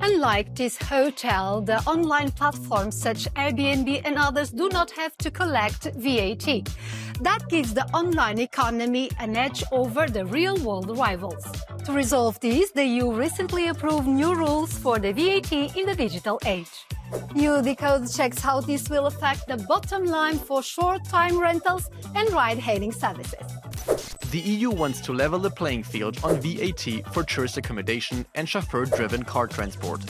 Unlike this hotel, the online platforms such Airbnb and others do not have to collect VAT. That gives the online economy an edge over the real-world rivals. To resolve this, the EU recently approved new rules for the VAT in the digital age. eu-decoded checks how this will affect the bottom line for short-time rentals and ride-hailing services. The EU wants to level the playing field on VAT for tourist accommodation and chauffeur-driven car transport.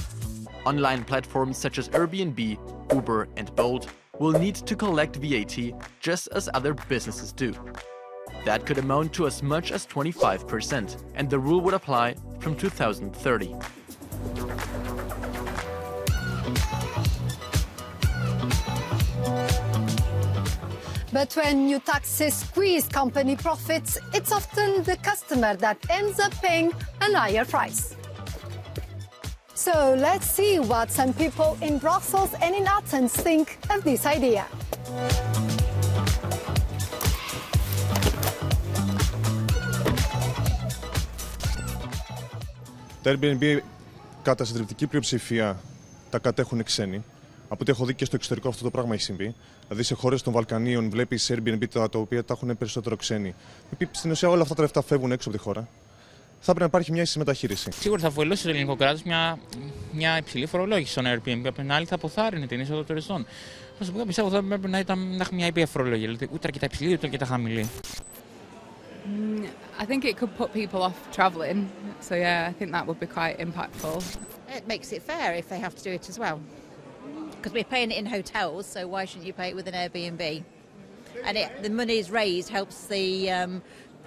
Online platforms such as Airbnb, Uber and Bolt will need to collect VAT just as other businesses do. That could amount to as much as 25%, and the rule would apply from 2030. But when new taxes squeeze company profits, it's often the customer that ends up paying a higher price. So let's see what some people in Brussels and in Athens think of this idea. Τα Airbnb κατά συντριπτική πλειοψηφία τα κατέχουν ξένοι. Από ό,τι έχω δει και στο εξωτερικό αυτό το πράγμα έχει συμβεί. Δηλαδή σε χώρες των Βαλκανίων βλέπεις Airbnb τα οποία τα έχουν περισσότερο ξένοι. Στην ουσία όλα αυτά τα λεφτά φεύγουν έξω από τη χώρα. Θα πρέπει να υπάρχει μια ίση μεταχείριση. Σίγουρα θα βοηθήσει το ελληνικό κράτος μια υψηλή φορολόγηση στον Airbnb. Από την άλλη θα αποθάρρυνε την είσοδο τουριστών. Προσωπικά πιστεύω ότι θα πρέπει να έχουμε μια ήπια φορολόγια. Δηλαδή ούτε αρκετά υψηλή ούτε αρκετά χαμηλή. I think it could put people off travelling. So yeah, I think that would be quite impactful. It makes it fair if they have to do it as well. Because we're paying it in hotels, so why shouldn't you pay it with an Airbnb? And the money is raised helps the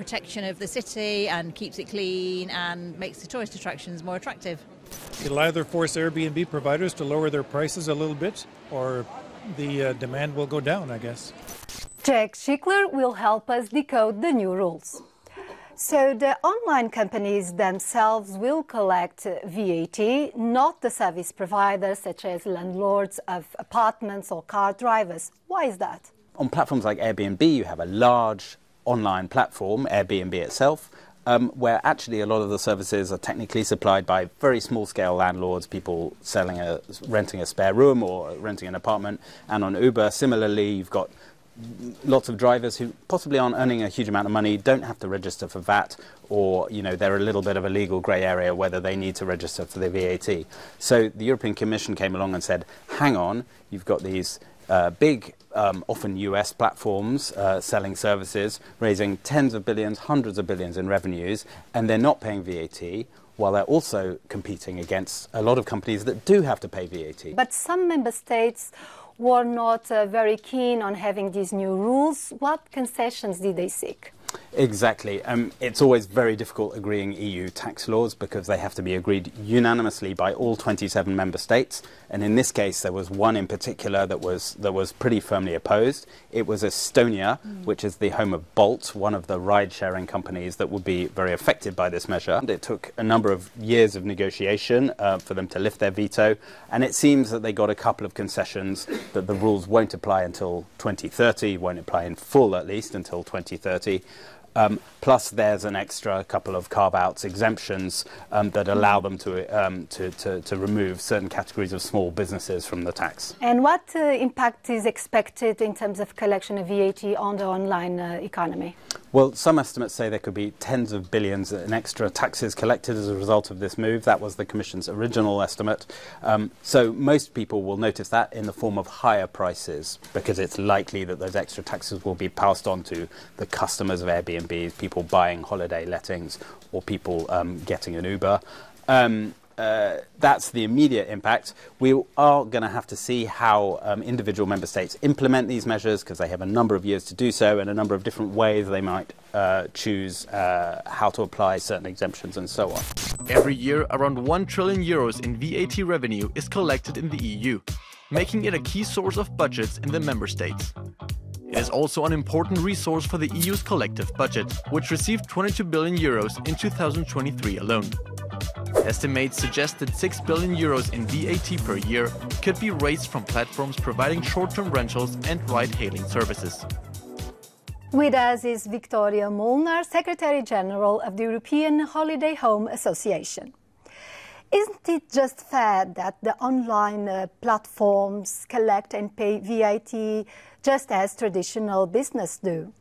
protection of the city and keeps it clean and makes the tourist attractions more attractive. It'll either force Airbnb providers to lower their prices a little bit, or the demand will go down, I guess. Jack Schickler will help us decode the new rules. So the online companies themselves will collect VAT, not the service providers such as landlords of apartments or car drivers. Why is that? On platforms like Airbnb, you have a large online platform, Airbnb itself, where actually a lot of the services are technically supplied by very small-scale landlords, people renting a spare room or renting an apartment. And on Uber, similarly, you've got lots of drivers who possibly aren't earning a huge amount of money, don't have to register for VAT, or they're a little bit of a legal grey area whether they need to register for the VAT. So the European Commission came along and said, hang on, you've got these big, often US platforms selling services, raising tens of billions, hundreds of billions in revenues, and they're not paying VAT, while they're also competing against a lot of companies that do have to pay VAT. But some member states were not very keen on having these new rules. What concessions did they seek? Exactly. It's always very difficult agreeing EU tax laws because they have to be agreed unanimously by all 27 member states. And in this case, there was one in particular that was pretty firmly opposed. It was Estonia, which is the home of Bolt, one of the ride-sharing companies that would be very affected by this measure. And it took a number of years of negotiation for them to lift their veto. And it seems that they got a couple of concessions that the rules won't apply until 2030, won't apply in full at least until 2030. Plus, there's an extra couple of carve-outs, exemptions that allow them to remove certain categories of small businesses from the tax. And what impact is expected in terms of collection of VAT on the online economy? Well, some estimates say there could be tens of billions in extra taxes collected as a result of this move. That was the Commission's original estimate. So most people will notice that in the form of higher prices, because it's likely that those extra taxes will be passed on to the customers of Airbnb, people buying holiday lettings or people getting an Uber. That's the immediate impact. We are going to have to see how individual member states implement these measures, because they have a number of years to do so and a number of different ways they might choose how to apply certain exemptions and so on. Every year, around 1 trillion euros in VAT revenue is collected in the EU, making it a key source of budgets in the member states. It is also an important resource for the EU's collective budget, which received 22 billion euros in 2023 alone. Estimates suggest that 6 billion euros in VAT per year could be raised from platforms providing short-term rentals and ride-hailing services. With us is Victoria Molnar, Secretary General of the European Holiday Home Association. Isn't it just fair that the online platforms collect and pay VAT just as traditional business do?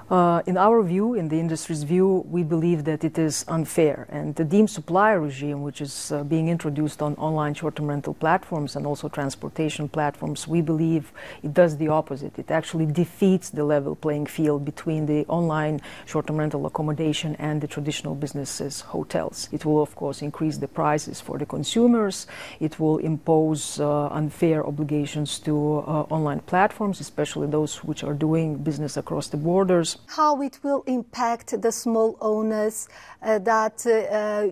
In our view, in the industry's view, we believe that it is unfair. And the deemed supplier regime, which is being introduced on online short-term rental platforms and also transportation platforms, we believe it does the opposite. It actually defeats the level playing field between the online short-term rental accommodation and the traditional businesses, hotels. It will, of course, increase the prices for the consumers. It will impose unfair obligations to online platforms, especially those which are doing business across the borders. How it will impact the small owners that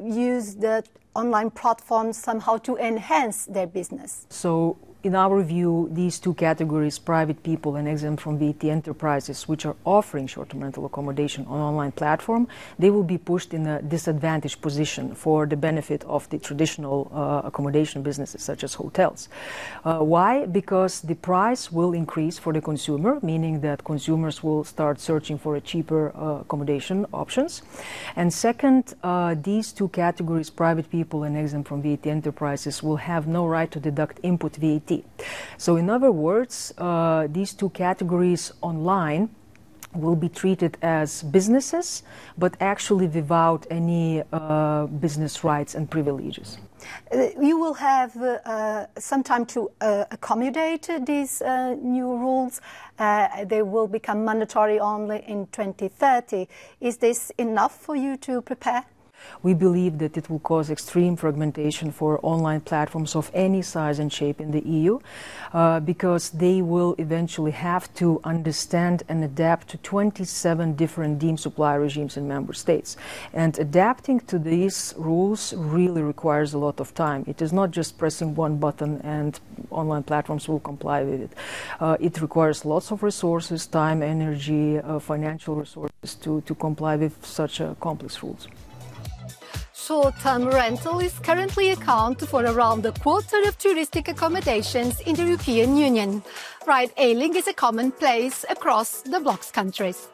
use the online platforms somehow to enhance their business? So, in our view, these two categories, private people and exempt from VAT enterprises, which are offering short-term rental accommodation on online platform, they will be pushed in a disadvantaged position for the benefit of the traditional accommodation businesses, such as hotels. Why? Because the price will increase for the consumer, meaning that consumers will start searching for a cheaper accommodation options. And second, these two categories, private people and exempt from VAT enterprises, will have no right to deduct input VAT. So in other words, these two categories online will be treated as businesses, but actually without any business rights and privileges. You will have some time to accommodate these new rules. They will become mandatory only in 2030. Is this enough for you to prepare? We believe that it will cause extreme fragmentation for online platforms of any size and shape in the EU because they will eventually have to understand and adapt to 27 different deemed supplier regimes in member states. And adapting to these rules really requires a lot of time. It is not just pressing one button and online platforms will comply with it. It requires lots of resources, time, energy, financial resources to comply with such complex rules. Short-term rental is currently accounted for around a quarter of touristic accommodations in the European Union. Ride-hailing is a commonplace across the bloc's countries.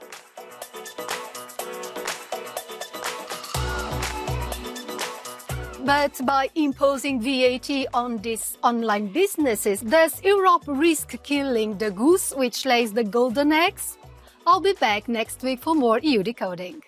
But by imposing VAT on these online businesses, does Europe risk killing the goose which lays the golden eggs? I'll be back next week for more EU Decoding.